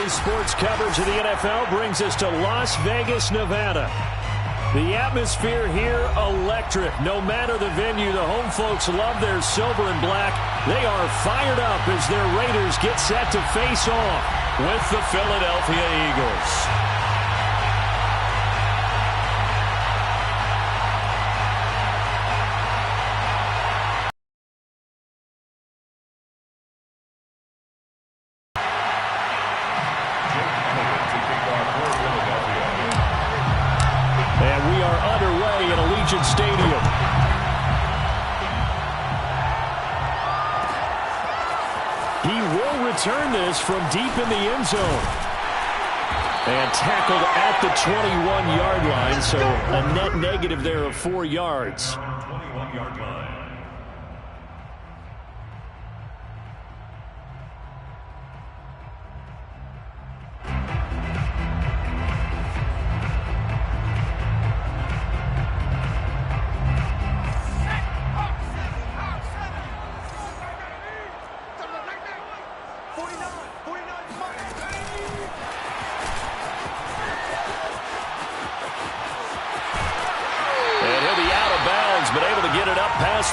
Daily sports coverage of the NFL brings us to Las Vegas, Nevada. The atmosphere here, electric. No matter the venue, the home folks love their silver and black. They are fired up as their Raiders get set to face off with the Philadelphia Eagles. Stadium. He will return this from deep in the end zone. And tackled at the 21-yard line, so a net negative there of 4 yards. 21-yard line.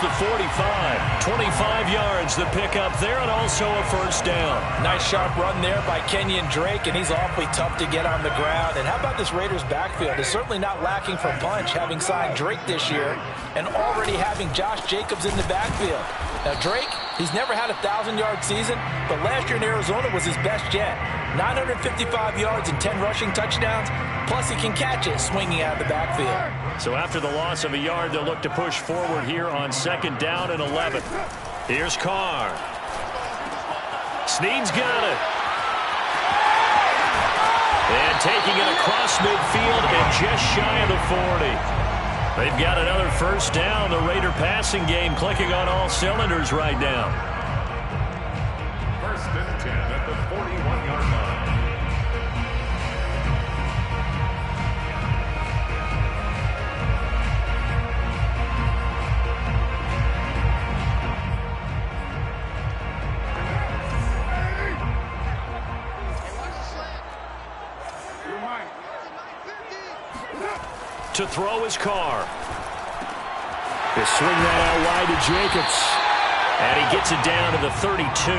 The 45. 25 yards the pickup there, and also a first down. Nice sharp run there by Kenyon Drake, and he's awfully tough to get on the ground. And how about this Raiders backfield? It's certainly not lacking for punch, having signed Drake this year and already having Josh Jacobs in the backfield. Now Drake, he's never had a 1,000-yard season, but last year in Arizona was his best yet. 955 yards and 10 rushing touchdowns, plus he can catch it swinging out of the backfield. So after the loss of a yard, they'll look to push forward here on second down and 11. Here's Carr. Snead's got it. And taking it across midfield and just shy of the 40. They've got another first down. The Raider passing game clicking on all cylinders right now. First and 10 at the 41-yard line. To throw his Carr. He'll swing that out wide to Jacobs. And he gets it down to the 32.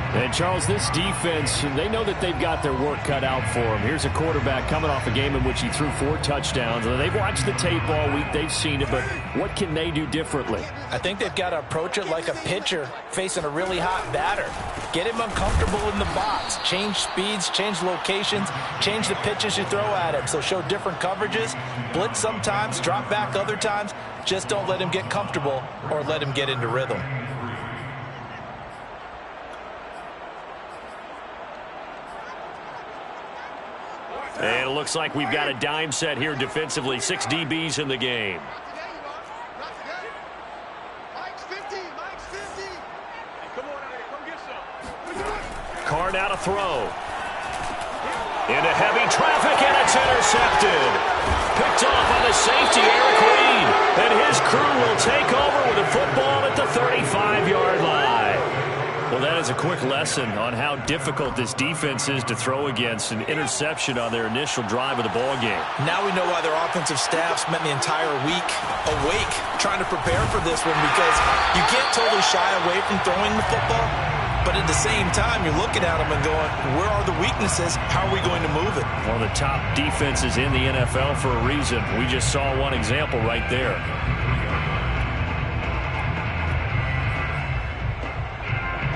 And, Charles, this defense, they know that they've got their work cut out for them. Here's a quarterback coming off a game in which he threw 4 touchdowns. They've watched the tape all week. They've seen it, but what can they do differently? I think they've got to approach it like a pitcher facing a really hot batter. Get him uncomfortable in the box. Change speeds, change locations, change the pitches you throw at him. So show different coverages, blitz sometimes, drop back other times. Just don't let him get comfortable or let him get into rhythm. And it looks like we've got a dime set here defensively. 6 DBs in the game. Carr now to throw. Into heavy traffic, and it's intercepted. Picked off on the safety, Eric Reed. And his crew will take over with a football at the 35-yard line. Well, that is a quick lesson on how difficult this defense is to throw against. An interception on their initial drive of the ball game. Now we know why their offensive staff spent the entire week awake trying to prepare for this one, because you can't totally shy away from throwing the football. But at the same time, you're looking at them and going, where are the weaknesses? How are we going to move it? One of the top defenses in the NFL for a reason. We just saw one example right there.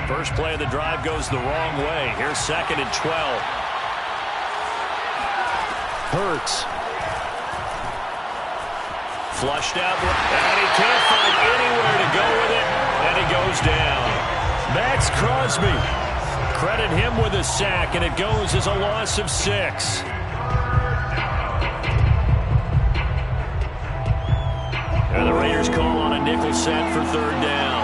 First play of the drive goes the wrong way. Here's second and 12. Hurts. Flushed out, and he can't find anywhere to go with it, and he goes down. Max Crosby. Credit him with a sack, and it goes as a loss of 6. And the Raiders call on a nickel set for third down.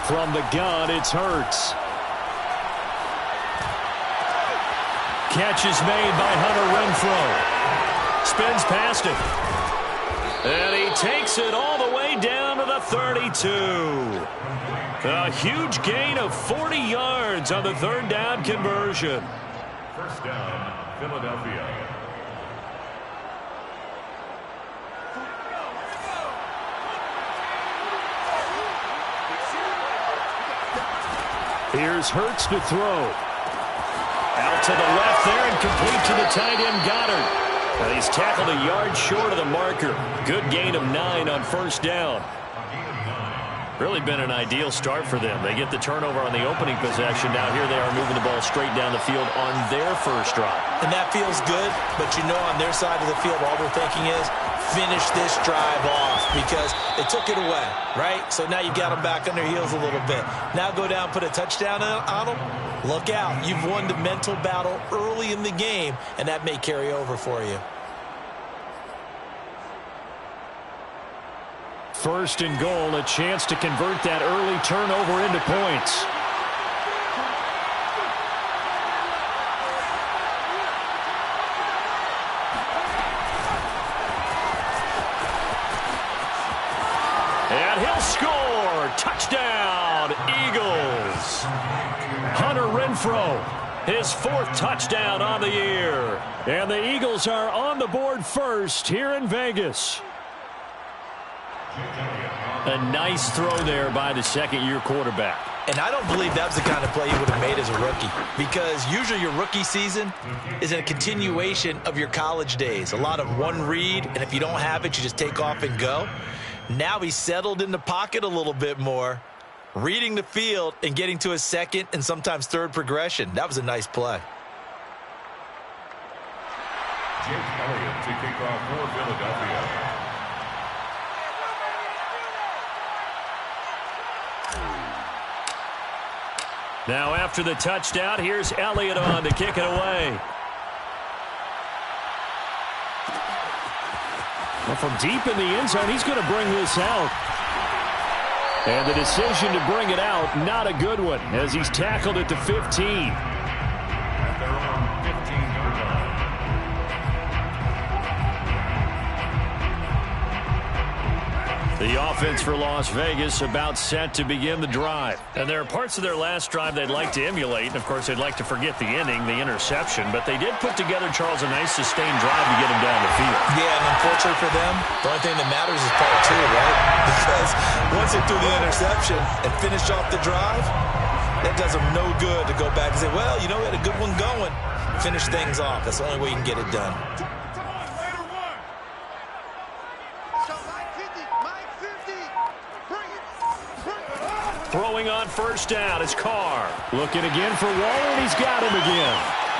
From the gun, it's Hurts. catch is made by Hunter Renfrow. Spins past him. And he takes it all the way down to the 32. A huge gain of 40 yards on the third down conversion. First down, Philadelphia. Here's Hurts to throw. Out to the left there and complete to the tight end Goddard. And he's tackled a yard short of the marker. Good gain of 9 on first down. Really been an ideal start for them. They get the turnover on the opening possession. Now here they are moving the ball straight down the field on their first drive. And that feels good, but you know on their side of the field all they're thinking is finish this drive off because they took it away, right? So now you got them back on their heels a little bit. Now go down, put a touchdown on them. Look out. You've won the mental battle early in the game, and that may carry over for you. First and goal, a chance to convert that early turnover into points. And he'll score. Touchdown, Eagles. Hunter Renfrow, his 4th touchdown on the year. And the Eagles are on the board first here in Vegas. A nice throw there by the second-year quarterback. And I don't believe that was the kind of play he would have made as a rookie because usually your rookie season is a continuation of your college days. A lot of one read, and if you don't have it, you just take off and go. Now he's settled in the pocket a little bit more, reading the field and getting to his second and sometimes third progression. That was a nice play. Jake Elliott to kick off for Philadelphia. Now after the touchdown, here's Elliott on to kick it away. Well, from deep in the end zone, he's going to bring this out. And the decision to bring it out, not a good one, as he's tackled at the 15. At their own 15-yard line. The offense for Las Vegas about set to begin the drive. And there are parts of their last drive they'd like to emulate. And, of course, they'd like to forget the inning, the interception. But they did put together, Charles, a nice sustained drive to get him down the field. Yeah, and unfortunately for them, the only thing that matters is part 2, right? Because once they threw the interception and finished off the drive, that does them no good to go back and say, well, you know, we had a good one going. Finish things off. That's the only way you can get it done. Throwing on first down is Carr. Looking again for Waller, and he's got him again.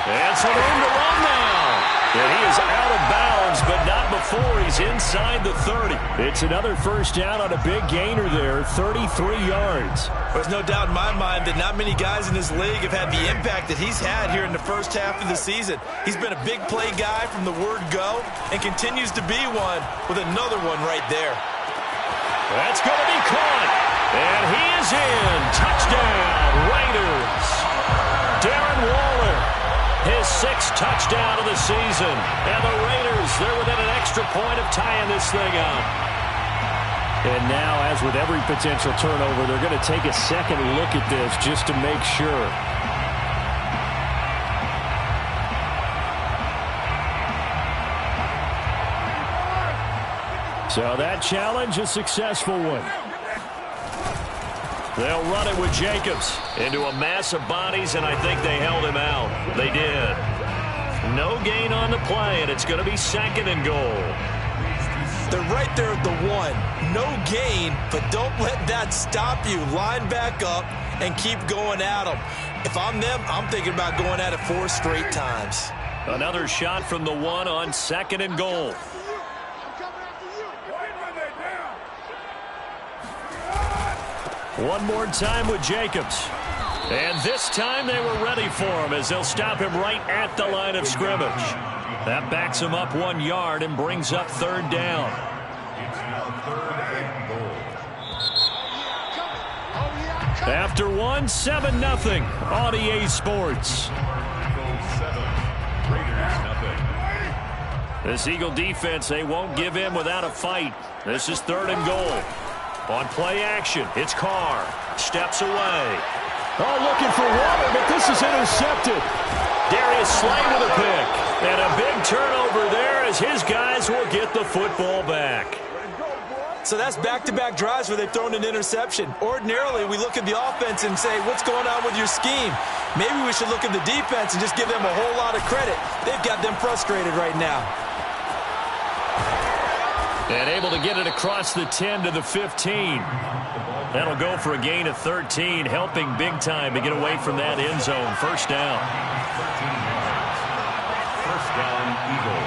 And some room to run now. And he is out of bounds, but not before he's inside the 30. It's another first down on a big gainer there, 33 yards. There's no doubt in my mind that not many guys in this league have had the impact that he's had here in the first half of the season. He's been a big play guy from the word go and continues to be one with another one right there. That's going to be caught. And he is in. Touchdown, Raiders. Darren Waller, his 6th touchdown of the season. And the Raiders, they're within an extra point of tying this thing up. And now, as with every potential turnover, they're going to take a second look at this just to make sure. So that challenge, a successful one. They'll run it with Jacobs into a mass of bodies, and I think they held him out. They did. No gain on the play, and it's going to be 2nd and goal. They're right there at the 1. No gain, but don't let that stop you. Line back up and keep going at them. If I'm them, I'm thinking about going at it 4 straight times. Another shot from the 1 on 2nd and goal. One more time with Jacobs. And this time they were ready for him as they'll stop him right at the line of scrimmage. That backs him up 1 yard and brings up 3rd down. It's now 3rd and goal. After 1, 7-0 on EA Sports. Eagles 7, This Eagle defense, they won't give in without a fight. This is 3rd and goal. On play action, it's Carr. Steps away. Oh, looking for Waller, but this is intercepted. Darius Slay with a pick. And a big turnover there as his guys will get the football back. So that's back-to-back drives where they've thrown an interception. Ordinarily, we look at the offense and say, what's going on with your scheme? Maybe we should look at the defense and just give them a whole lot of credit. They've got them frustrated right now. And able to get it across the 10 to the 15. That'll go for a gain of 13, helping big time to get away from that end zone. First down. 13 yards. First down, Eagle.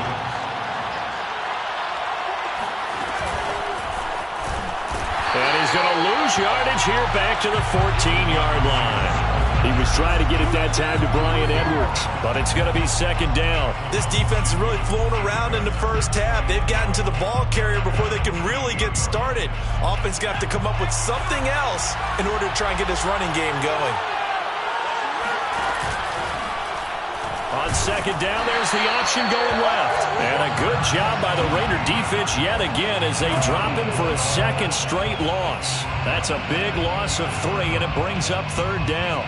And he's going to lose yardage here back to the 14-yard line. He was trying to get it that time to Bryan Edwards, but it's going to be 2nd down. This defense has really flown around in the first half. They've gotten to the ball carrier before they can really get started. Offense got to come up with something else in order to try and get this running game going. On 2nd down, there's the option going left. And a good job by the Raider defense yet again as they drop him for a 2nd straight loss. That's a big loss of 3, and it brings up 3rd down.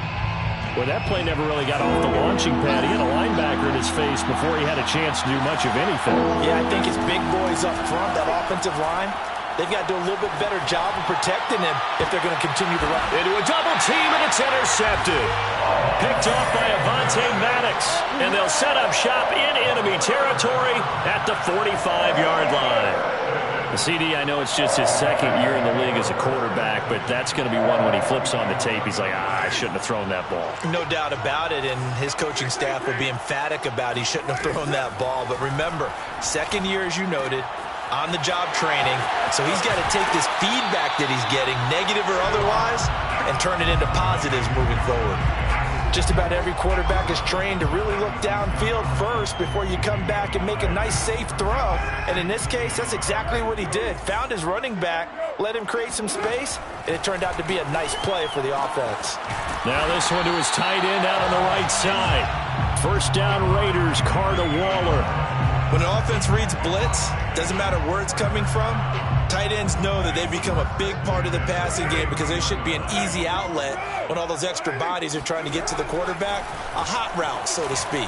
Well, that play never really got off the launching pad. He had a linebacker in his face before he had a chance to do much of anything. Yeah, I think his big boys up front, that offensive line, they've got to do a little bit better job of protecting him if they're going to continue to run. Into a double team, and it's intercepted. Picked off by Avonte Maddox, and they'll set up shop in enemy territory at the 45-yard line. The CD, I know it's just his 2nd year in the league as a quarterback, but that's going to be one when he flips on the tape. He's like, I shouldn't have thrown that ball. No doubt about it, and his coaching staff will be emphatic about he shouldn't have thrown that ball. But remember, 2nd year, as you noted, on-the-job training, so he's got to take this feedback that he's getting, negative or otherwise, and turn it into positives moving forward. Just about every quarterback is trained to really look downfield first before you come back and make a nice, safe throw. And in this case, that's exactly what he did. Found his running back, let him create some space, and it turned out to be a nice play for the offense. Now this one to his tight end out on the right side. First down Raiders, Carr to Waller. When an offense reads blitz, doesn't matter where it's coming from, tight ends know that they've become a big part of the passing game because they should be an easy outlet when all those extra bodies are trying to get to the quarterback. A hot route, so to speak.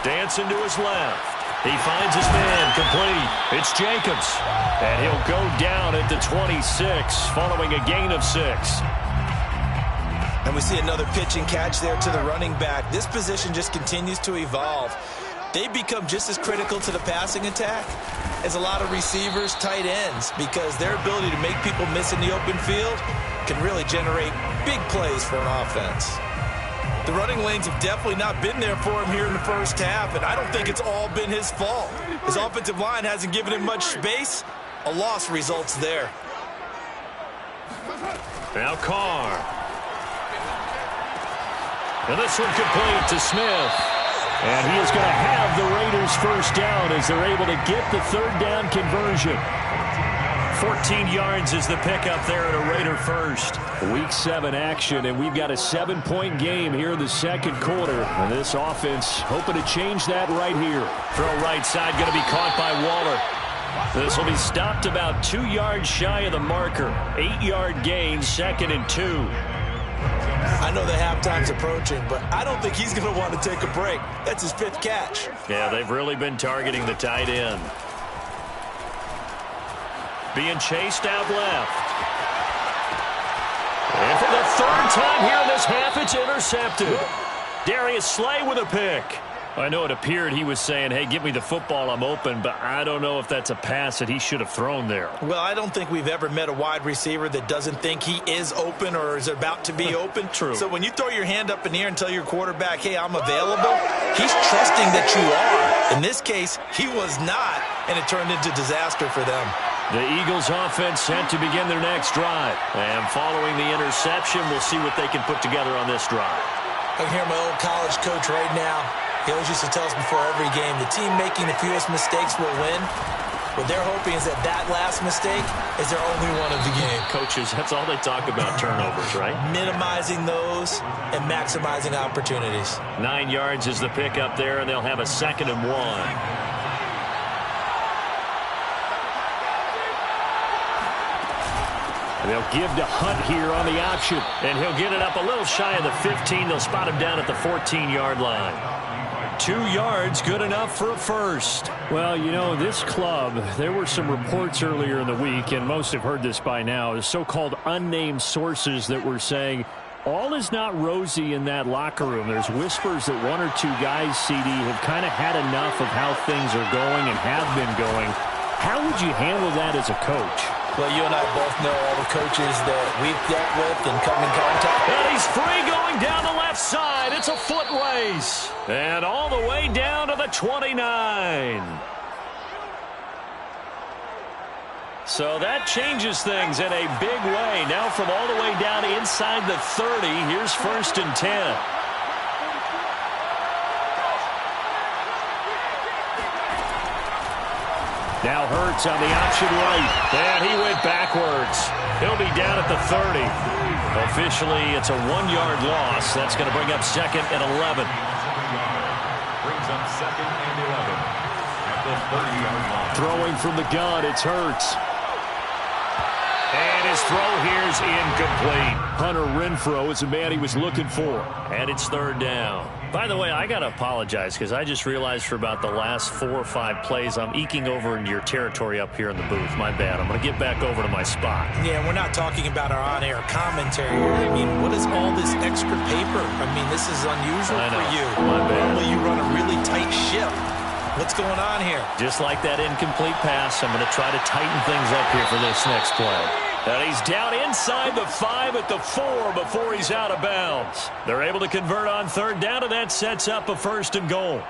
Dancing to his left. He finds his man complete. It's Jacobs. And he'll go down at the 26 following a gain of 6. And we see another pitch and catch there to the running back. This position just continues to evolve. They become just as critical to the passing attack as a lot of receivers, tight ends, because their ability to make people miss in the open field can really generate big plays for an offense. The running lanes have definitely not been there for him here in the first half, and I don't think it's all been his fault. His offensive line hasn't given him much space. A loss results there. Now Carr. And this one complete to Smith. And he is going to have the Raiders first down as they're able to get the 3rd down conversion. 14 yards is the pickup there at a Raider first. Week 7 action, and we've got a 7-point game here in the 2nd quarter. And this offense hoping to change that right here. Throw right side going to be caught by Waller. This will be stopped about 2 yards shy of the marker. 8-yard gain, 2nd and 2. I know the halftime's approaching, but I don't think he's going to want to take a break. That's his 5th catch. Yeah, they've really been targeting the tight end. Being chased out left. And for the 3rd time here in this half, it's intercepted. Darius Slay with a pick. I know it appeared he was saying, hey, give me the football, I'm open, but I don't know if that's a pass that he should have thrown there. Well, I don't think we've ever met a wide receiver that doesn't think he is open or is about to be open. True. So when you throw your hand up in the air and tell your quarterback, hey, I'm available, he's trusting that you are. In this case, he was not, and it turned into disaster for them. The Eagles offense set to begin their next drive. And following the interception, we'll see what they can put together on this drive. I can hear my old college coach right now. He always used to tell us before every game, the team making the fewest mistakes will win. What they're hoping is that that last mistake is their only one of the game. Coaches, that's all they talk about, turnovers, right? Minimizing those and maximizing opportunities. 9 yards is the pickup there, and they'll have a 2nd and 1. They'll give to Hunt here on the option. And he'll get it up a little shy of the 15. They'll spot him down at the 14-yard line. 2 yards, good enough for a first. Well, you know, this club, there were some reports earlier in the week, and most have heard this by now, the so-called unnamed sources that were saying all is not rosy in that locker room. There's whispers that 1 or 2 guys, CD, have kind of had enough of how things are going and have been going. How would you handle that as a coach? Well, you and I both know all the coaches that we've dealt with and come in contact. And he's free going down the left side. It's a foot race. And all the way down to the 29. So that changes things in a big way. Now from all the way down inside the 30, here's 1st and 10. Now Hurts on the option right. And he went backwards. He'll be down at the 30. Officially, it's a 1-yard loss. That's going to bring up 2nd and 11. Brings up 2nd and 11 at the 30-yard line. Throwing from the gun, it's Hurts. And his throw here's incomplete. Hunter Renfrow is the man he was looking for. And it's 3rd down. By the way, I got to apologize because I just realized for about the last 4 or 5 plays, I'm eking over into your territory up here in the booth. My bad. I'm going to get back over to my spot. Yeah, we're not talking about our on-air commentary here. I mean, what is all this extra paper? I mean, this is unusual for you. My bad. Normally you run a really tight ship. What's going on here? Just like that incomplete pass, I'm going to try to tighten things up here for this next play. And he's down inside the 5 at the 4 before he's out of bounds. They're able to convert on 3rd down, and that sets up a 1st and goal.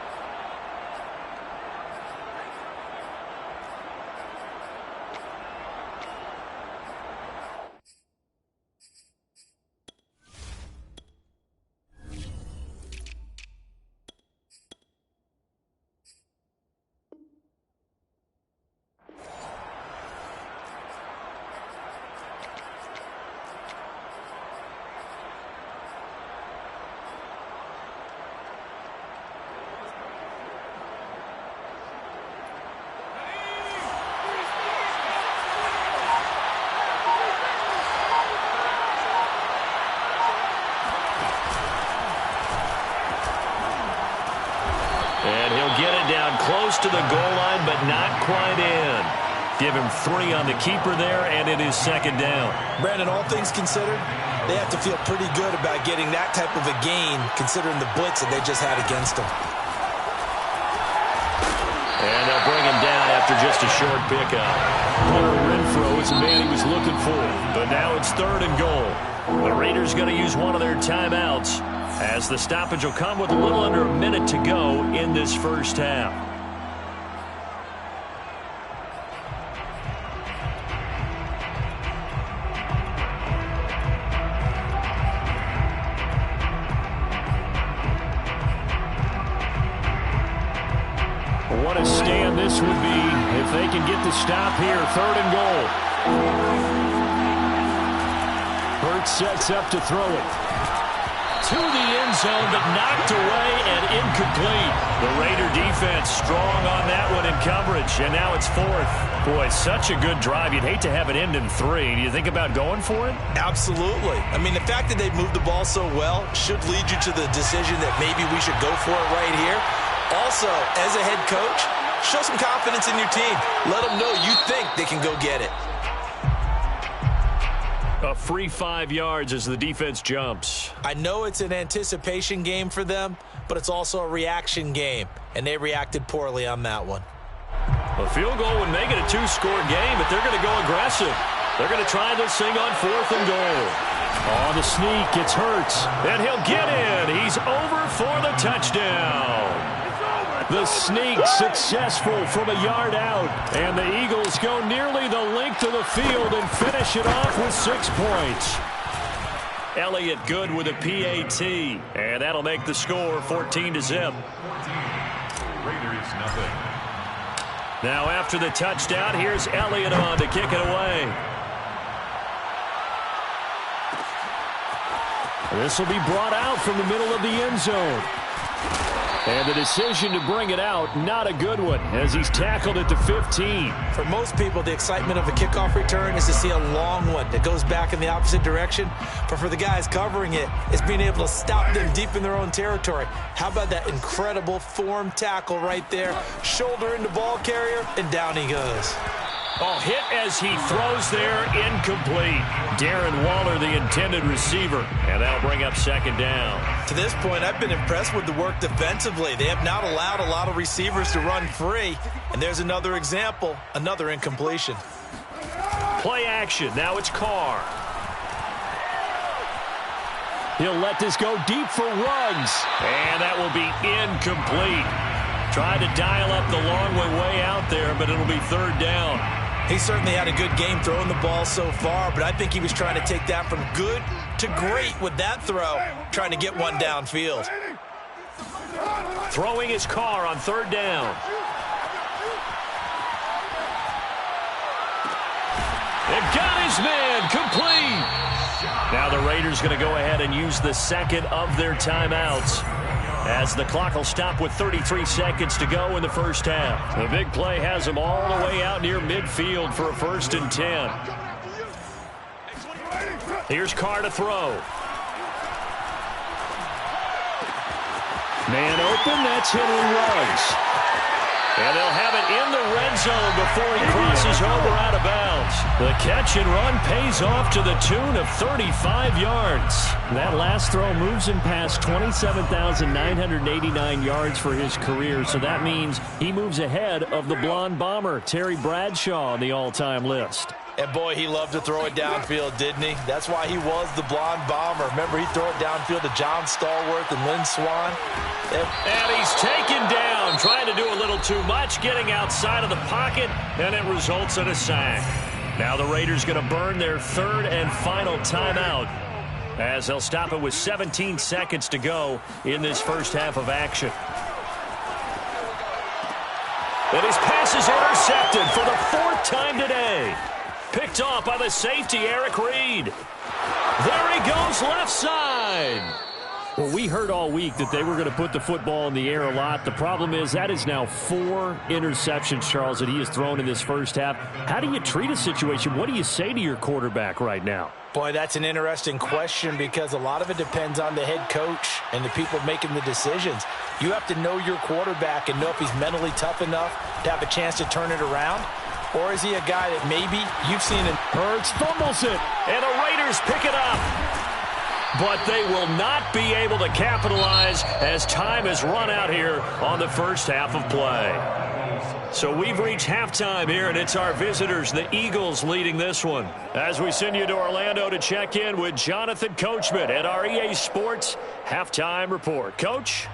And he'll get it down close to the goal line, but not quite in. Give him 3 on the keeper there, and it is 2nd down. Brandon, all things considered, they have to feel pretty good about getting that type of a gain, considering the blitz that they just had against them. And they'll bring him down after just a short pickup. Hunter Renfrow is the man he was looking for. But now it's 3rd and goal. The Raiders going to use one of their timeouts, as the stoppage will come with a little under a minute to go in this first half. What a stand this would be if they can get the stop here. 3rd and goal. Hurts sets up to throw it. To the end zone, but knocked away and incomplete. The Raider defense strong on that one in coverage, and now it's 4th. Boy, such a good drive. You'd hate to have it end in 3. Do you think about going for it? Absolutely. I mean, the fact that they moved the ball so well should lead you to the decision that maybe we should go for it right here. Also, as a head coach, show some confidence in your team. Let them know you think they can go get it. A free 5 yards as the defense jumps. I know it's an anticipation game for them, but it's also a reaction game, and they reacted poorly on that one. A field goal would make it a 2-score game, but they're going to go aggressive. They're going to try this thing on 4th and goal. On the sneak, it's Hurts. And he'll get in. He's over for the touchdown. The sneak successful from a yard out. And the Eagles go nearly the length of the field and finish it off with 6 points. Elliott good with a PAT. And that'll make the score 14-0. Raiders nothing. Now after the touchdown, here's Elliott on to kick it away. This will be brought out from the middle of the end zone. And the decision to bring it out, not a good one, as he's tackled at the 15. For most people, the excitement of a kickoff return is to see a long one that goes back in the opposite direction. But for the guys covering it, it's being able to stop them deep in their own territory. How about that incredible form tackle right there? Shoulder into ball carrier, and down he goes. Oh, hit as he throws there, incomplete. Darren Waller, the intended receiver, and that'll bring up second down. To this point, I've been impressed with the work defensively. They have not allowed a lot of receivers to run free, and there's another example, another incompletion. Play action, now it's Carr. He'll let this go deep for Ruggs, and that will be incomplete. Tried to dial up the long way out there, but it'll be third down. He certainly had a good game throwing the ball so far, but I think he was trying to take that from good to great with that throw, trying to get one downfield. Throwing his Carr on third down. And got his man complete. Now the Raiders going to go ahead and use the second of their timeouts, as the clock will stop with 33 seconds to go in the first half. The big play has them all the way out near midfield for a 1st and 10. Here's Carr to throw. Man open, that's Henry Ruggs. And they'll have it in the red zone before he crosses over out of bounds. The catch and run pays off to the tune of 35 yards. That last throw moves him past 27,989 yards for his career, so that means he moves ahead of the blonde bomber, Terry Bradshaw, on the all-time list. And boy, he loved to throw it downfield, didn't he? That's why he was the blonde bomber. Remember, he'd throw it downfield to John Stallworth and Lynn Swann. And he's taken down, trying to do a little too much, getting outside of the pocket, and it results in a sack. Now the Raiders going to burn their third and final timeout, as they'll stop it with 17 seconds to go in this first half of action. And his pass is intercepted for the 4th time today. Picked off by the safety, Eric Reed. There he goes, left side. Well, we heard all week that they were going to put the football in the air a lot. The problem is that is now 4 interceptions, Charles, that he has thrown in this first half. How do you treat a situation? What do you say to your quarterback right now? Boy, that's an interesting question, because a lot of it depends on the head coach and the people making the decisions. You have to know your quarterback and know if he's mentally tough enough to have a chance to turn it around. Or is he a guy that maybe you've seen him? Hurts fumbles it, and the Raiders pick it up. But they will not be able to capitalize as time has run out here on the first half of play. So we've reached halftime here, and it's our visitors, the Eagles, leading this one. As we send you to Orlando to check in with Jonathan Coachman at our EA Sports Halftime Report. Coach?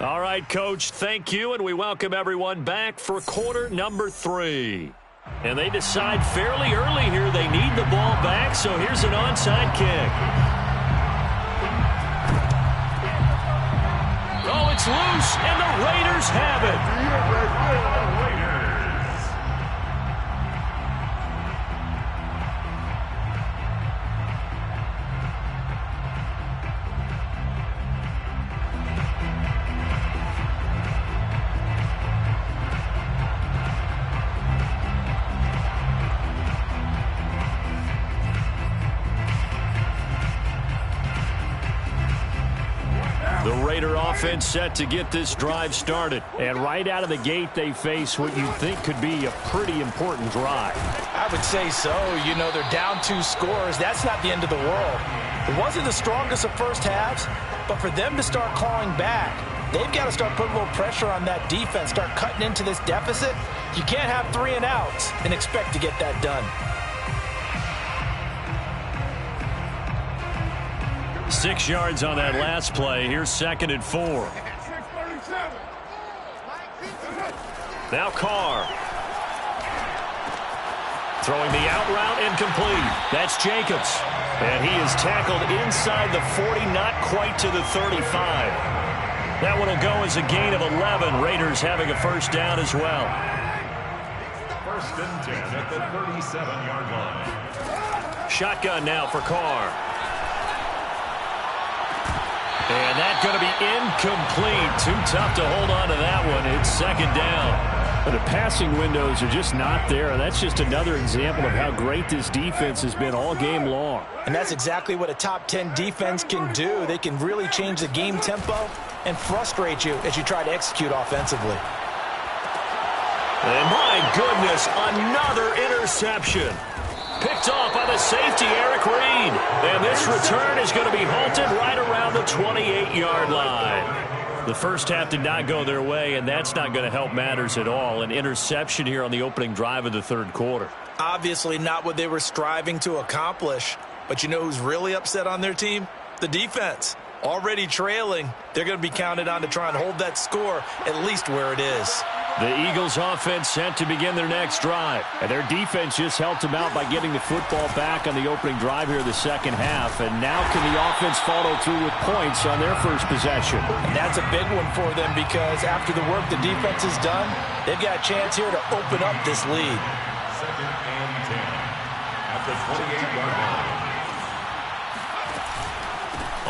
All right, Coach, thank you, and we welcome everyone back for quarter number 3. And they decide fairly early here they need the ball back, so here's an onside kick. Oh, it's loose, and the Raiders have it. The Raider offense set to get this drive started. And right out of the gate, they face what you think could be a pretty important drive. I would say so. You know, they're down 2 scores. That's not the end of the world. It wasn't the strongest of first halves, but for them to start clawing back, they've got to start putting a little pressure on that defense, start cutting into this deficit. You can't have 3 and outs and expect to get that done. 6 yards on that last play. Here's 2nd and 4. Now Carr. Throwing the out route, incomplete. That's Jacobs. And he is tackled inside the 40, not quite to the 35. That one will go as a gain of 11. Raiders having a first down as well. 1st and 10 at the 37-yard line. Shotgun now for Carr. And that's going to be incomplete. Too tough to hold on to that one. It's second down. The passing windows are just not there, and that's just another example of how great this defense has been all game long. And that's exactly what a top 10 defense can do. They can really change the game tempo and frustrate you as you try to execute offensively. And my goodness, another interception. Picked off by the safety, Eric Reed. And this return is going to be halted right around the 28-yard line. The first half did not go their way, and that's not going to help matters at all. An interception here on the opening drive of the third quarter. Obviously not what they were striving to accomplish. But you know who's really upset on their team? The defense. Already trailing. They're going to be counted on to try and hold that score at least where it is. The Eagles offense set to begin their next drive. And their defense just helped them out by getting the football back on the opening drive here the second half. And now can the offense follow through with points on their first possession? And that's a big one for them because after the work the defense has done, they've got a chance here to open up this lead. Second and 10 at the 28-yard line.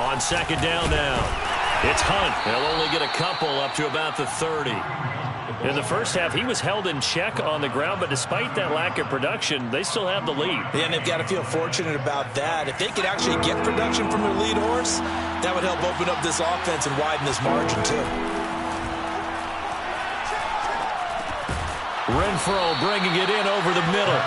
On second down now, it's Hunt. They'll only get a couple up to about the 30. In the first half, he was held in check on the ground, but despite that lack of production, they still have the lead. Yeah, and they've got to feel fortunate about that. If they could actually get production from their lead horse, that would help open up this offense and widen this margin, too. Renfro bringing it in over the middle.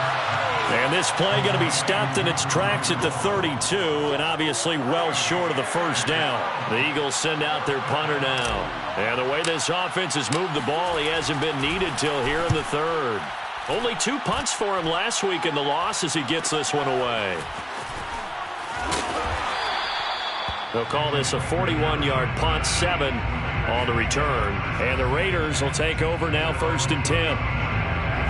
And this play going to be stopped in its tracks at the 32, and obviously well short of the first down. The Eagles send out their punter now. And the way this offense has moved the ball, he hasn't been needed till here in the third. Only 2 punts for him last week in the loss as he gets this one away. They'll call this a 41-yard punt, 7 on the return. And the Raiders will take over now, 1st and 10.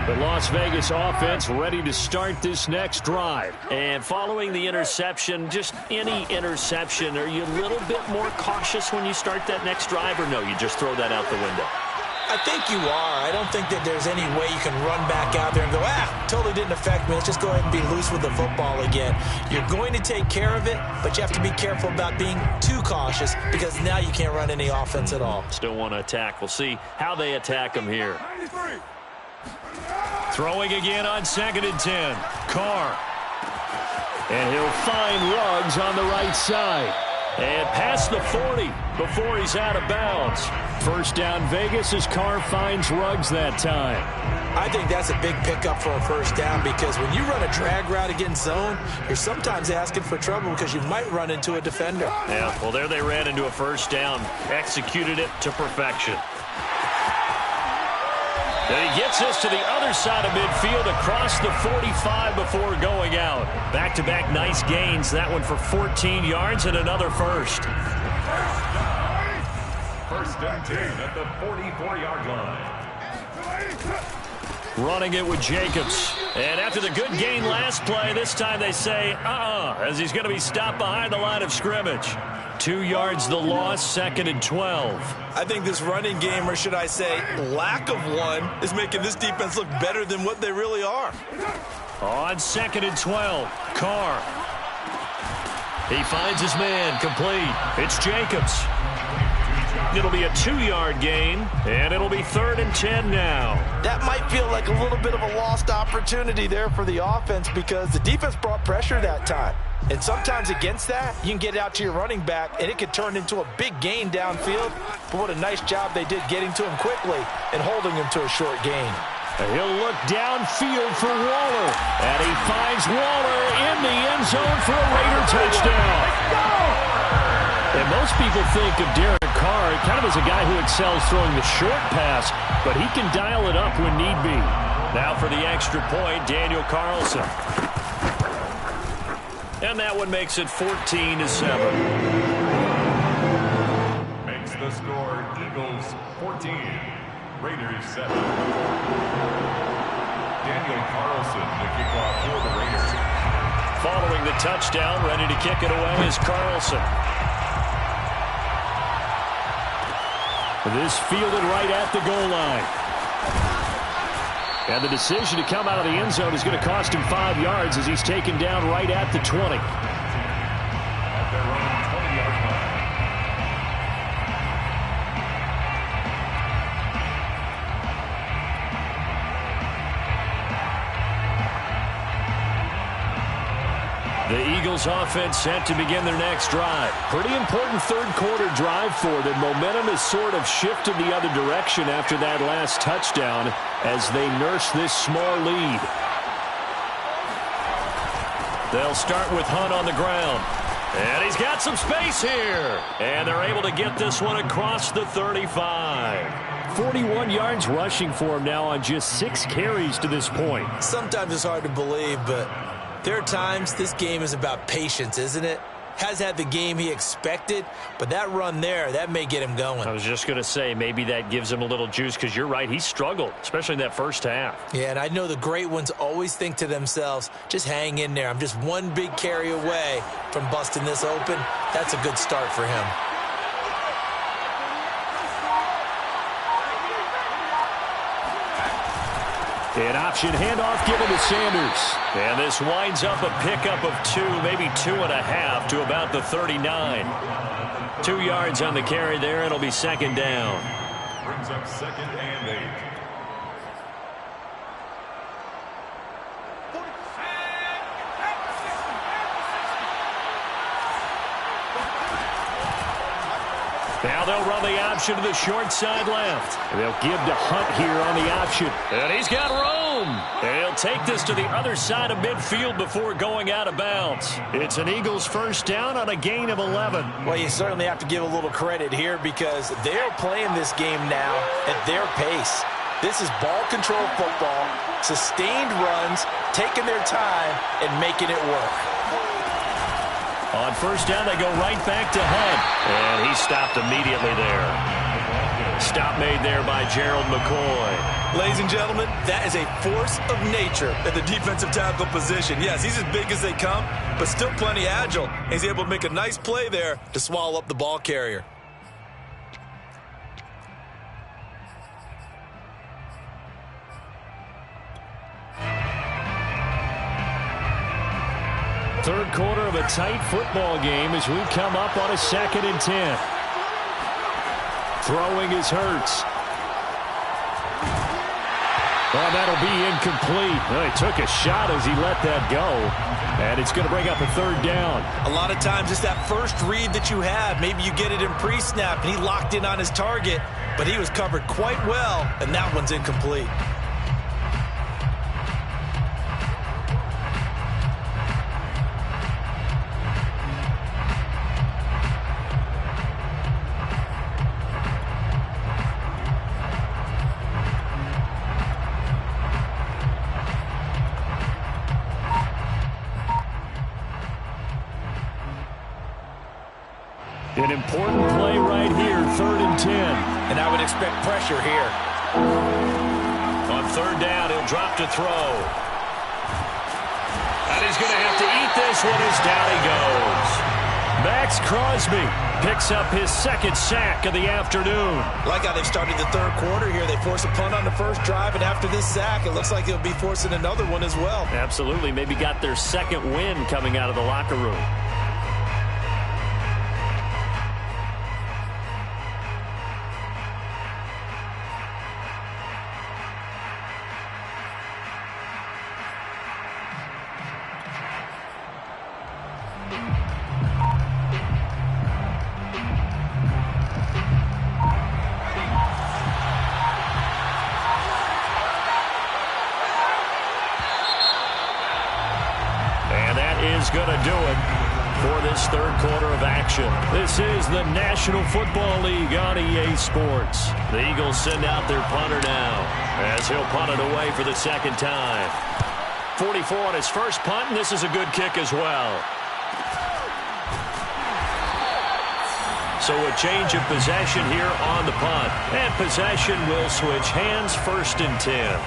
The Las Vegas offense ready to start this next drive. And following the interception, just any interception, are you a little bit more cautious when you start that next drive, or no, you just throw that out the window? I think you are. I don't think that there's any way you can run back out there and go, totally didn't affect me. Let's just go ahead and be loose with the football again. You're going to take care of it, but you have to be careful about being too cautious because now you can't run any offense at all. Still want to attack. We'll see how they attack him here. Throwing again on 2nd and 10. Carr. And he'll find Ruggs on the right side. And past the 40 before he's out of bounds. First down Vegas as Carr finds Ruggs that time. I think that's a big pickup for a first down because when you run a drag route against zone, you're sometimes asking for trouble because you might run into a defender. Yeah, well, there they ran into a first down. Executed it to perfection. And he gets us to the other side of midfield across the 45 before going out. Back-to-back nice gains. That one for 14 yards and another first. 1st and 10 at the 44-yard line. Running it with Jacobs. And after the good gain last play, this time they say, as he's going to be stopped behind the line of scrimmage. 2 yards the loss, 2nd and 12. I think this running game, or should I say lack of one, is making this defense look better than what they really are. On 2nd and 12, Carr. He finds his man, complete. It's Jacobs. It'll be a 2-yard gain, and it'll be 3rd and 10 now. That might feel like a little bit of a lost opportunity there for the offense because the defense brought pressure that time. And sometimes against that, you can get out to your running back, and it could turn into a big gain downfield. But what a nice job they did getting to him quickly and holding him to a short gain. And he'll look downfield for Waller. And he finds Waller in the end zone for a Raider touchdown. And most people think of Derek Carr kind of as a guy who excels throwing the short pass, but he can dial it up when need be. Now for the extra point, Daniel Carlson. And that one makes it 14-7. Makes the score Eagles 14, Raiders 7. Daniel Carlson, the kickoff for the Raiders. Following the touchdown, ready to kick it away is Carlson. This fielded right at the goal line. And the decision to come out of the end zone is going to cost him 5 yards as he's taken down right at the 20. At their own 20-yard line. The Eagles offense set to begin their next drive. Pretty important third quarter drive for them. Momentum has sort of shifted the other direction after that last touchdown as they nurse this small lead. They'll start with Hunt on the ground. And he's got some space here. And they're able to get this one across the 35. 41 yards rushing for him now on just 6 carries to this point. Sometimes it's hard to believe, but there are times this game is about patience, isn't it? Has had the game he expected, but that run there, that may get him going. I was just going to say, maybe that gives him a little juice because you're right, he struggled, especially in that first half. Yeah, and I know the great ones always think to themselves, just hang in there. I'm just one big carry away from busting this open. That's a good start for him. An option handoff given to Sanders. And this winds up a pickup of 2, maybe 2.5 to about the 39. 2 yards on the carry there. It'll be second down. Brings up 2nd and 8. Now they'll run the option to the short side left. And they'll give to Hunt here on the option. And he's got room. And he'll take this to the other side of midfield before going out of bounds. It's an Eagles first down on a gain of 11. Well, you certainly have to give a little credit here because they're playing this game now at their pace. This is ball control football, sustained runs, taking their time, and making it work. On first down, they go right back to Hunt. And he stopped immediately there. Stop made there by Gerald McCoy. Ladies and gentlemen, that is a force of nature at the defensive tackle position. Yes, he's as big as they come, but still plenty agile. He's able to make a nice play there to swallow up the ball carrier. Third quarter of a tight football game as we come up on a 2nd and 10. Throwing is Hurts. Oh, that'll be incomplete. Well, he took a shot as he let that go. And it's going to bring up a 3rd down. A lot of times it's that first read that you have. Maybe you get it in pre-snap and he locked in on his target, but he was covered quite well, and that one's incomplete. An important play right here, 3rd and 10. And I would expect pressure here. On 3rd down, he'll drop to throw. And he's going to have to eat this one as down he goes. Max Crosby picks up his 2nd sack of the afternoon. Like how they've started the 3rd quarter here. They force a punt on the first drive, and after this sack, it looks like they'll be forcing another one as well. Absolutely. Maybe got their 2nd win coming out of the locker room. Going to do it for this 3rd quarter of action. This is the National Football League on EA Sports. The Eagles send out their punter now as he'll punt it away for the 2nd time. 44 on his first punt, and this is a good kick as well. So a change of possession here on the punt. And possession will switch hands, 1st and 10.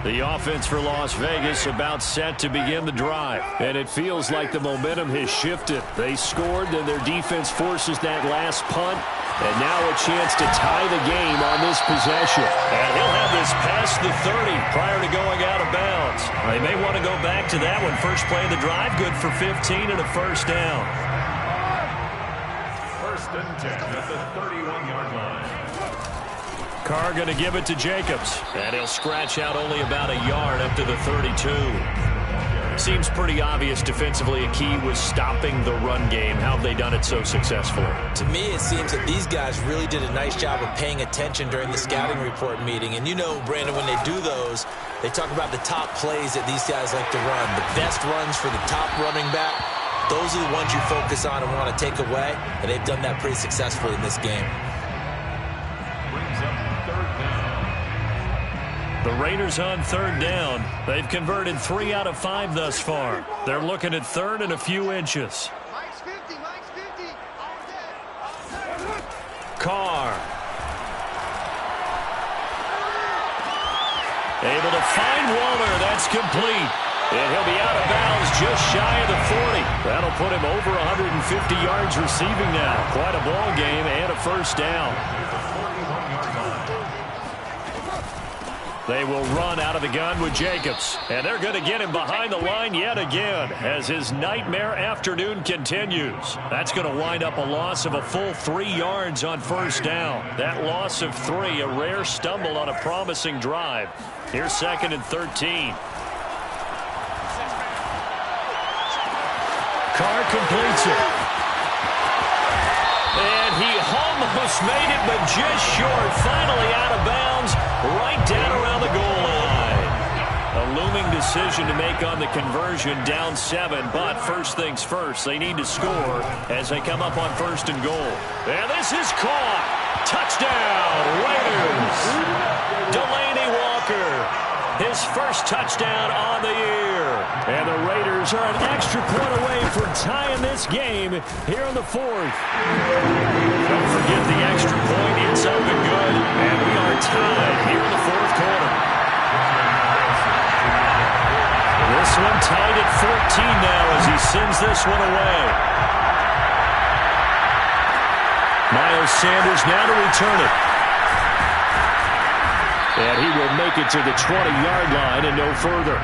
The offense for Las Vegas about set to begin the drive. And it feels like the momentum has shifted. They scored, then their defense forces that last punt. And now a chance to tie the game on this possession. And he'll have this past the 30 prior to going out of bounds. They may want to go back to that one. First play of the drive, good for 15 and a first down. First and 10 at the 31-yard line. Carr going to give it to Jacobs. And he'll scratch out only about a yard up to the 32. Seems pretty obvious defensively a key was stopping the run game. How have they done it so successfully? To me, it seems that these guys really did a nice job of paying attention during the scouting report meeting. And you know, Brandon, when they do those, they talk about the top plays that these guys like to run. The best runs for the top running back, those are the ones you focus on and want to take away. And they've done that pretty successfully in this game. Brings up third down. The Raiders on third down. They've converted 3 out of 5 thus far. They're looking at third and a few inches. Mike's 50, Mike's 50. Carr. Able to find Waller. That's complete. And he'll be out of bounds just shy of the 40. That'll put him over 150 yards receiving now. Quite a ball game and a first down. They will run out of the gun with Jacobs. And they're going to get him behind the line yet again as his nightmare afternoon continues. That's going to wind up a loss of a full 3 yards on first down. That loss of 3, a rare stumble on a promising drive. Here's second and 13. Carr completes it. And he almost made it, but just short. Finally out of bounds, right down around the goal line. A looming decision to make on the conversion, down 7. But first things first, they need to score as they come up on first and goal. And this is caught. Touchdown, Raiders. Delaney Walker, his first touchdown on the year. And the Raiders are an extra point away from tying this game here in the 4th. Don't forget the extra point. It's up and good. And we are tied here in the 4th quarter. This one tied at 14 now as he sends this one away. Miles Sanders now to return it. And he will make it to the 20-yard line and no further.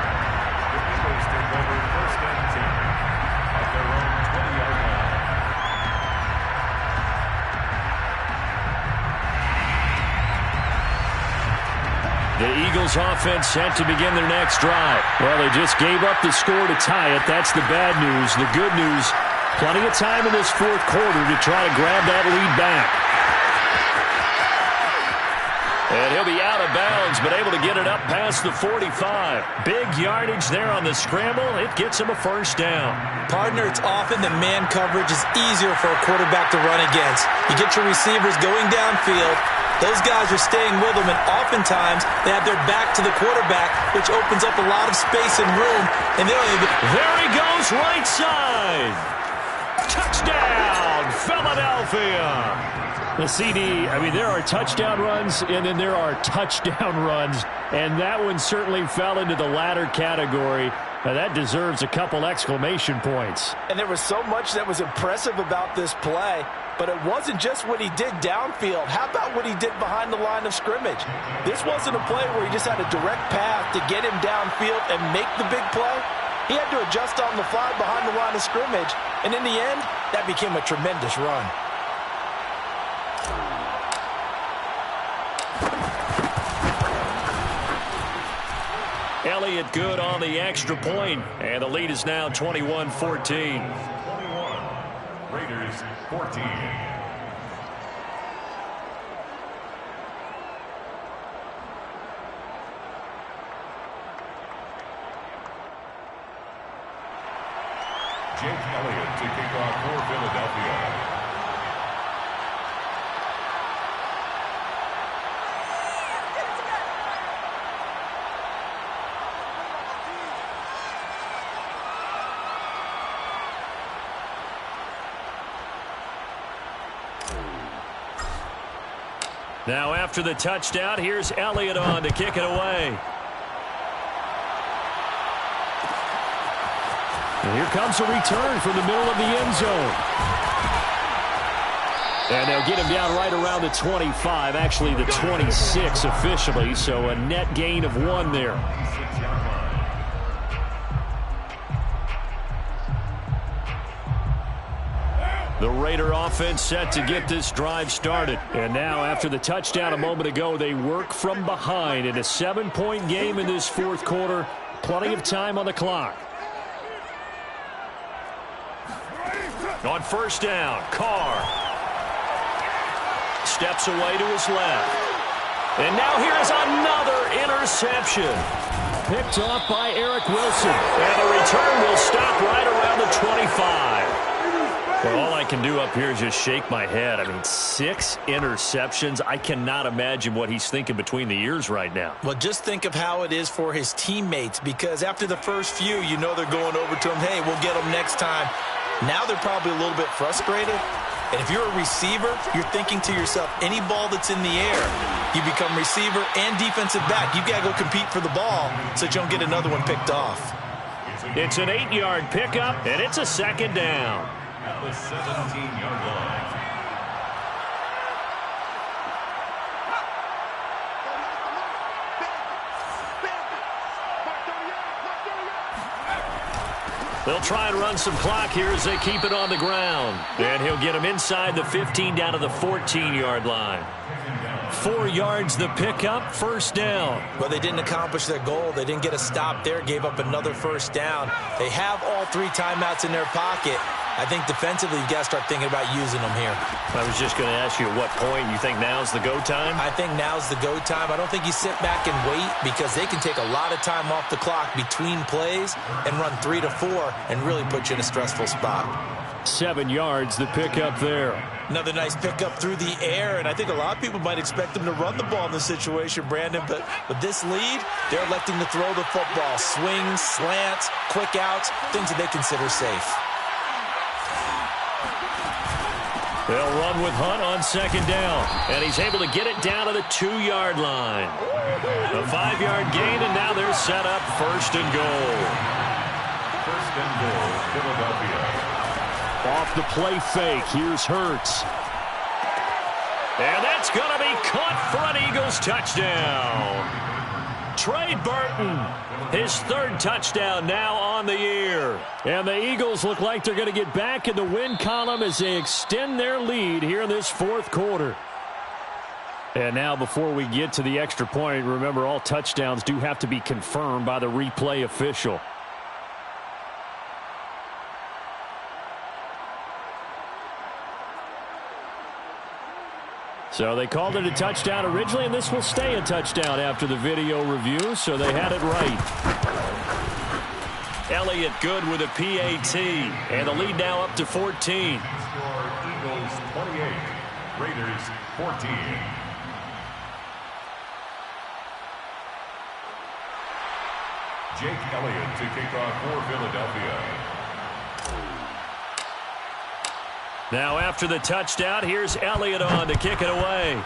The Eagles offense set to begin their next drive. Well, they just gave up the score to tie it. That's the bad news. The good news, plenty of time in this 4th quarter to try to grab that lead back. And he'll be out of bounds, but able to get it up past the 45. Big yardage there on the scramble. It gets him a first down. Partner, it's often that man coverage is easier for a quarterback to run against. You get your receivers going downfield. Those guys are staying with them, and oftentimes they have their back to the quarterback, which opens up a lot of space and room. And there he goes, right side. Touchdown, Philadelphia. The CD, I mean, there are touchdown runs, and then there are touchdown runs. And that one certainly fell into the latter category. Now, that deserves a couple exclamation points. And there was so much that was impressive about this play. But it wasn't just what he did downfield. How about what he did behind the line of scrimmage? This wasn't a play where he just had a direct path to get him downfield and make the big play. He had to adjust on the fly behind the line of scrimmage. And in the end, that became a tremendous run. Elliott good on the extra point, and the lead is now 21-14. 21, Raiders 14. Jake Elliott to kick off for Philadelphia. Now after the touchdown, here's Elliott on to kick it away. And here comes a return from the middle of the end zone. And they'll get him down right around the 25, actually the 26 officially, so a net gain of 1 there. The Raider offense set to get this drive started. And now after the touchdown a moment ago, they work from behind in a 7-point game in this fourth quarter. Plenty of time on the clock. On first down, Carr steps away to his left. And now here is another interception. Picked off by Eric Wilson. And the return will stop right around the 25. Well, all I can do up here is just shake my head. I mean, 6 interceptions. I cannot imagine what he's thinking between the ears right now. Well, just think of how it is for his teammates, because after the first few, you know they're going over to him, hey, we'll get him next time. Now they're probably a little bit frustrated. And if you're a receiver, you're thinking to yourself, any ball that's in the air, you become receiver and defensive back. You've got to go compete for the ball so that you don't get another one picked off. It's an 8-yard pickup, and it's a second down. At the 17-yard line. They'll try and run some clock here as they keep it on the ground. And he'll get him inside the 15 down to the 14-yard line. 4 yards the pickup, first down. Well, they didn't accomplish their goal. They didn't get a stop there, gave up another first down. They have all 3 timeouts in their pocket. I think defensively you've got to start thinking about using them here. I was just going to ask you at what point you think now's the go time? I think now's the go time. I don't think you sit back and wait, because they can take a lot of time off the clock between plays and run 3 to 4 and really put you in a stressful spot. 7 yards the pickup there. Another nice pickup through the air, and I think a lot of people might expect them to run the ball in this situation, Brandon, but with this lead, they're electing to throw the football. Swings, slants, quick outs, things that they consider safe. They'll run with Hunt on second down, and he's able to get it down to the 2-yard line. A 5-yard gain, and now they're set up first and goal. First and goal, Philadelphia. Off the play fake, here's Hurts. And that's going to be caught for an Eagles touchdown. Trey Burton, his 3rd touchdown now on the year. And the Eagles look like they're going to get back in the win column as they extend their lead here in this fourth quarter. And now before we get to the extra point, remember all touchdowns do have to be confirmed by the replay official. So they called it a touchdown originally, and this will stay a touchdown after the video review, so they had it right. Elliott good with a PAT, and the lead now up to 14. Score Eagles 28, Raiders 14. Jake Elliott to kick off for Philadelphia. Now after the touchdown, here's Elliott on to kick it away.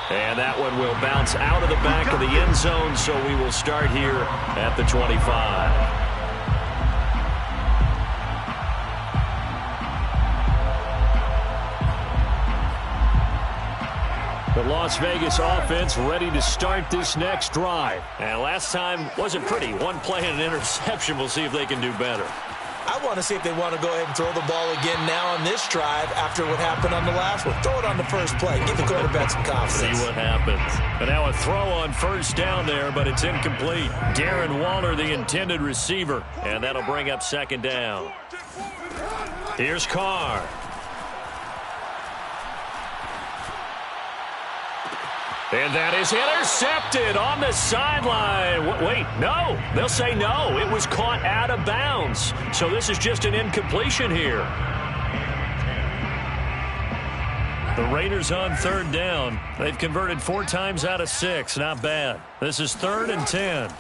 And that one will bounce out of the back of the end zone, so we will start here at the 25. The Las Vegas offense ready to start this next drive. And last time wasn't pretty. One play and an interception. We'll see if they can do better. I want to see if they want to go ahead and throw the ball again now on this drive after what happened on the last one. Throw it on the first play. Give the quarterback some confidence. See what happens. And now a throw on first down there, but it's incomplete. Darren Waller, the intended receiver. And that'll bring up second down. Here's Carr. And that is intercepted on the sideline. Wait, no. They'll say no. It was caught out of bounds. So this is just an incompletion here. The Raiders on third down. They've converted 4 times out of 6. Not bad. This is 3rd and 10.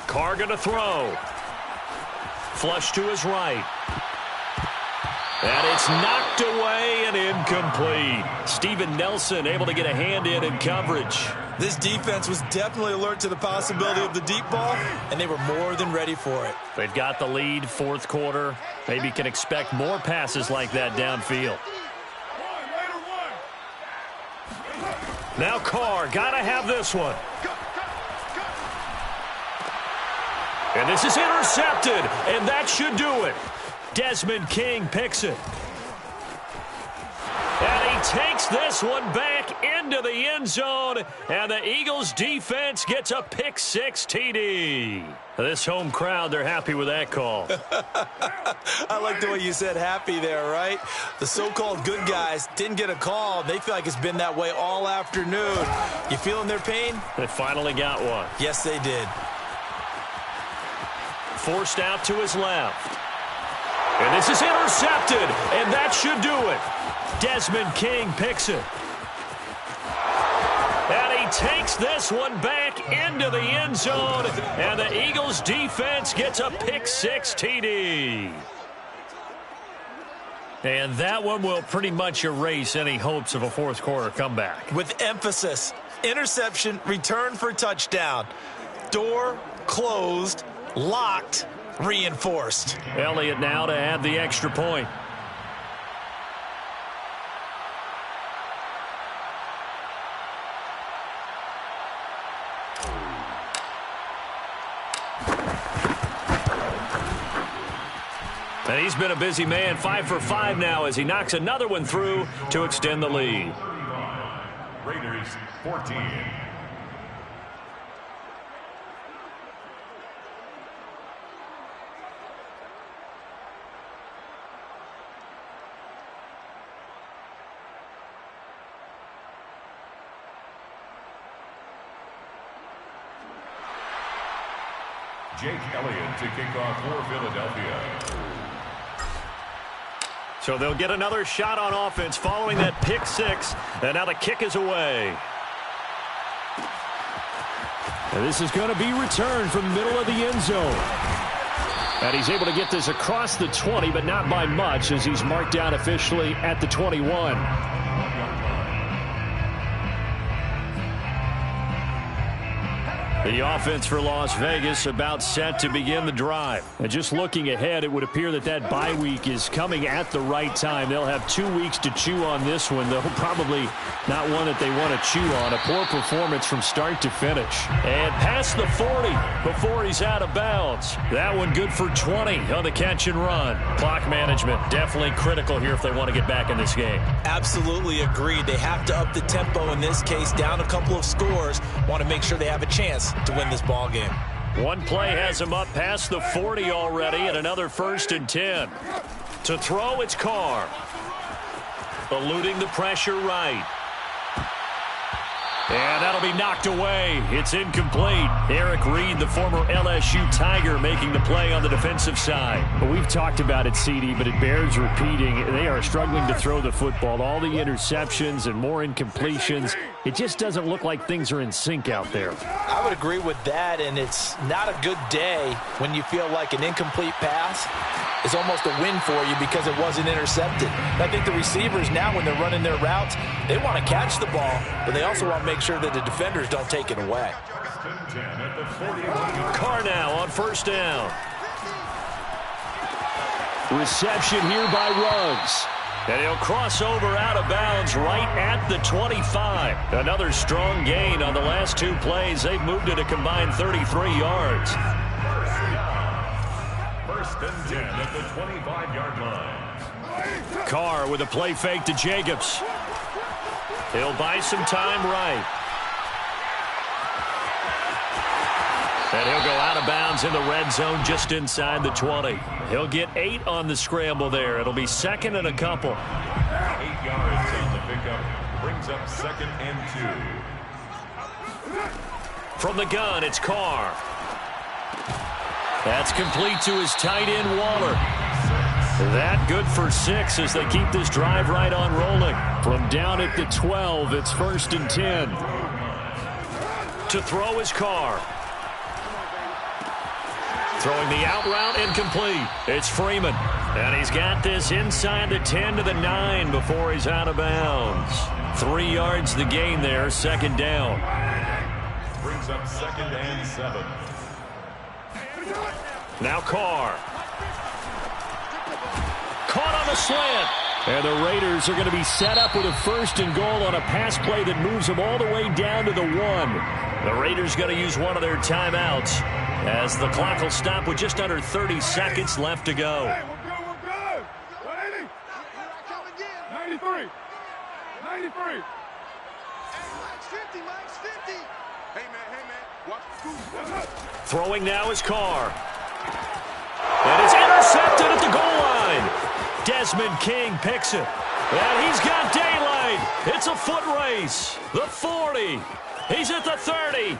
Carr going to throw. Flush to his right. And it's knocked away and incomplete. Steven Nelson able to get a hand in coverage. This defense was definitely alert to the possibility of the deep ball, and they were more than ready for it. They've got the lead, fourth quarter. Maybe can expect more passes like that downfield. Now Carr, got to have this one. And this is intercepted, and that should do it. Desmond King picks it. And he takes this one back into the end zone, and the Eagles defense gets a pick-6 TD. This home crowd, they're happy with that call. I like the way you said happy there, right? The so-called good guys didn't get a call. They feel like it's been that way all afternoon. You feeling their pain? They finally got one. Yes, they did. Forced out to his left. And this is intercepted, and that should do it. Desmond King picks it. And he takes this one back into the end zone, and the Eagles defense gets a pick-6 TD. And that one will pretty much erase any hopes of a fourth quarter comeback. With emphasis, interception, return for touchdown. Door closed, locked, reinforced. Elliott now to add the extra point. And he's been a busy man, 5 for 5 now as he knocks another one through to extend the lead. Raiders 14. Jake Elliott to kick off for Philadelphia. So they'll get another shot on offense following that pick-6, and now the kick is away. And this is going to be returned from the middle of the end zone. And he's able to get this across the 20, but not by much, as he's marked down officially at the 21. The offense for Las Vegas about set to begin the drive. And just looking ahead, it would appear that that bye week is coming at the right time. They'll have 2 weeks to chew on this one, though probably not one that they want to chew on. A poor performance from start to finish. And past the 40 before he's out of bounds. That one good for 20 on the catch and run. Clock management definitely critical here if they want to get back in this game. Absolutely agreed. They have to up the tempo in this case, down a couple of scores. Want to make sure they have a chance to win this ball game. One play has him up past the 40 already, and another 1st and 10. To throw, it's Carr. Eluding the pressure right. And that'll be knocked away. It's incomplete. Eric Reed, the former LSU Tiger, making the play on the defensive side. Well, we've talked about it, CD, but it bears repeating. They are struggling to throw the football. All the interceptions and more incompletions. It just doesn't look like things are in sync out there. I would agree with that, and it's not a good day when you feel like an incomplete pass is almost a win for you because it wasn't intercepted. I think the receivers now, when they're running their routes, they want to catch the ball, but they also want to make sure that the defenders don't take it away. Carr now on 1st down. Reception here by Ruggs. And he'll cross over out of bounds right at the 25. Another strong gain on the last 2 plays. They've moved it a combined 33 yards. 1st and 10 at the 25-yard line. Carr with a play fake to Jacobs. He'll buy some time right. And he'll go out of bounds in the red zone just inside the 20. He'll get 8 on the scramble there. It'll be 2nd and a couple. 8 yards on the pickup. Brings up 2nd and 2. From the gun, it's Carr. That's complete to his tight end, Waller. That good for 6 as they keep this drive right on rolling. From down at the 12, it's 1st and 10. To throw is Carr. Throwing the out route incomplete. It's Freeman. And he's got this inside the 10 to the 9 before he's out of bounds. 3 yards the gain there, 2nd down. up 2nd and 7. Now Carr. Caught on the slant. And the Raiders are going to be set up with a 1st and goal on a pass play that moves them all the way down to the 1. The Raiders going to use one of their timeouts as the clock will stop with just under 30 seconds left to go. Hey, we're good. 180. 93. 93. Mike's 50, Mike's 50. Hey, man. Watch the scoop. Throwing now is Carr. And it's intercepted at the goal line. Desmond King picks it. And he's got daylight. It's a foot race. The 40. He's at the 30.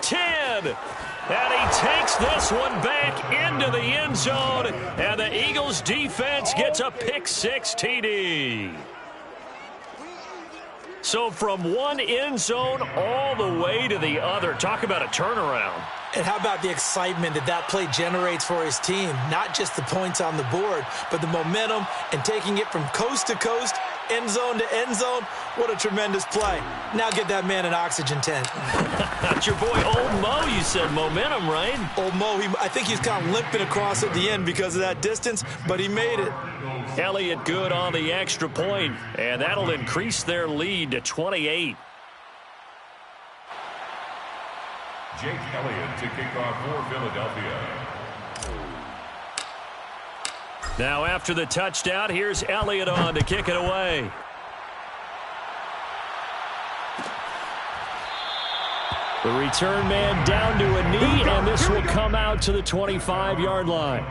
10. And he takes this one back into the end zone. And the Eagles defense gets a pick-6 TD. So from one end zone all the way to the other. Talk about a turnaround. And how about the excitement that play generates for his team? Not just the points on the board, but the momentum and taking it from coast to coast, end zone to end zone. What a tremendous play. Now get that man an oxygen tent. That's your boy Old Mo, you said. Momentum, right? Old Mo, I think he's kind of limping across at the end because of that distance, but he made it. Elliott good on the extra point, and that'll increase their lead to 28. Jake Elliott to kick off for Philadelphia. Now after the touchdown, here's Elliott on to kick it away. The return man down to a knee, and this will come out to the 25-yard line.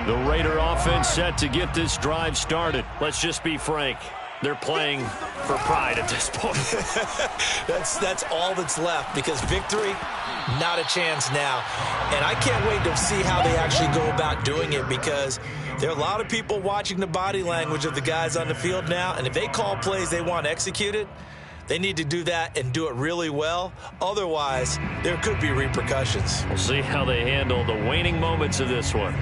The Raider offense set to get this drive started. Let's just be frank. They're playing for pride at this point. That's all that's left because victory, not a chance now. And I can't wait to see how they actually go about doing it because there are a lot of people watching the body language of the guys on the field now. And if they call plays they want executed, they need to do that and do it really well. Otherwise, there could be repercussions. We'll see how they handle the waning moments of this one.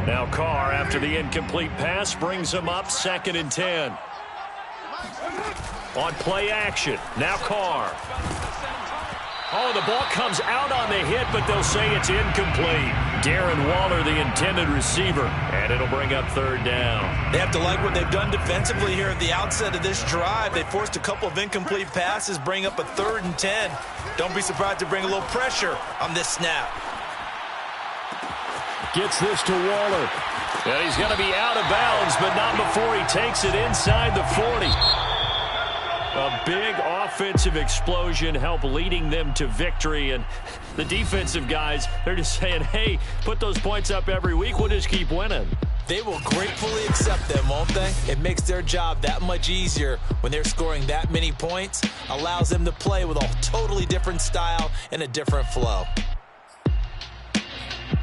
Now Carr, after the incomplete pass, brings him up 2nd and 10. On play action, now Carr. Oh, the ball comes out on the hit, but they'll say it's incomplete. Darren Waller, the intended receiver, and it'll bring up 3rd down. They have to like what they've done defensively here at the outset of this drive. They forced a couple of incomplete passes, bring up a 3rd and 10. Don't be surprised to bring a little pressure on this snap. Gets this to Waller. And he's going to be out of bounds, but not before he takes it inside the 40. A big offensive explosion helped leading them to victory. And the defensive guys, they're just saying, hey, put those points up every week. We'll just keep winning. They will gratefully accept them, won't they? It makes their job that much easier when they're scoring that many points. Allows them to play with a totally different style and a different flow.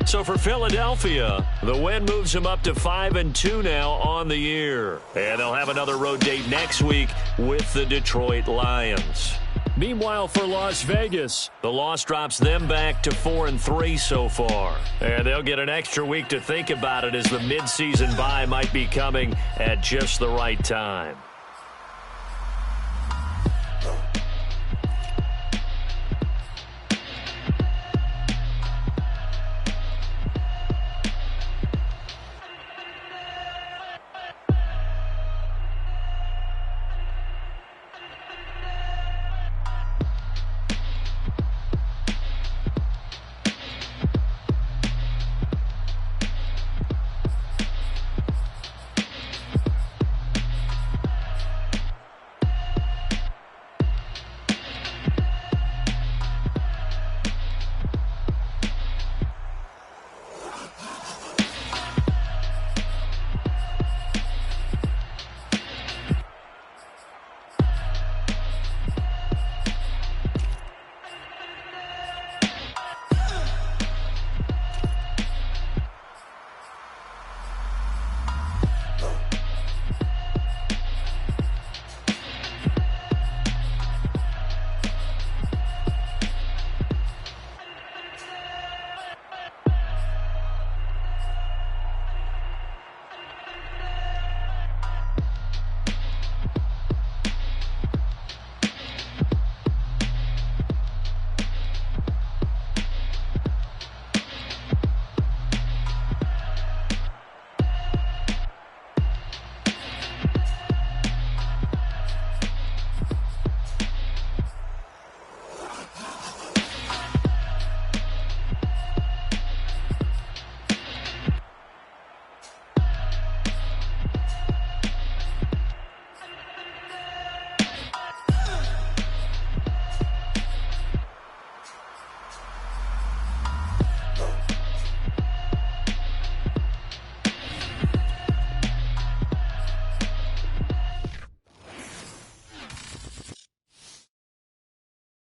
So for Philadelphia, the win moves them up to 5-2 now on the year. And they'll have another road date next week with the Detroit Lions. Meanwhile, for Las Vegas, the loss drops them back to 4-3 so far. And they'll get an extra week to think about it as the midseason bye might be coming at just the right time.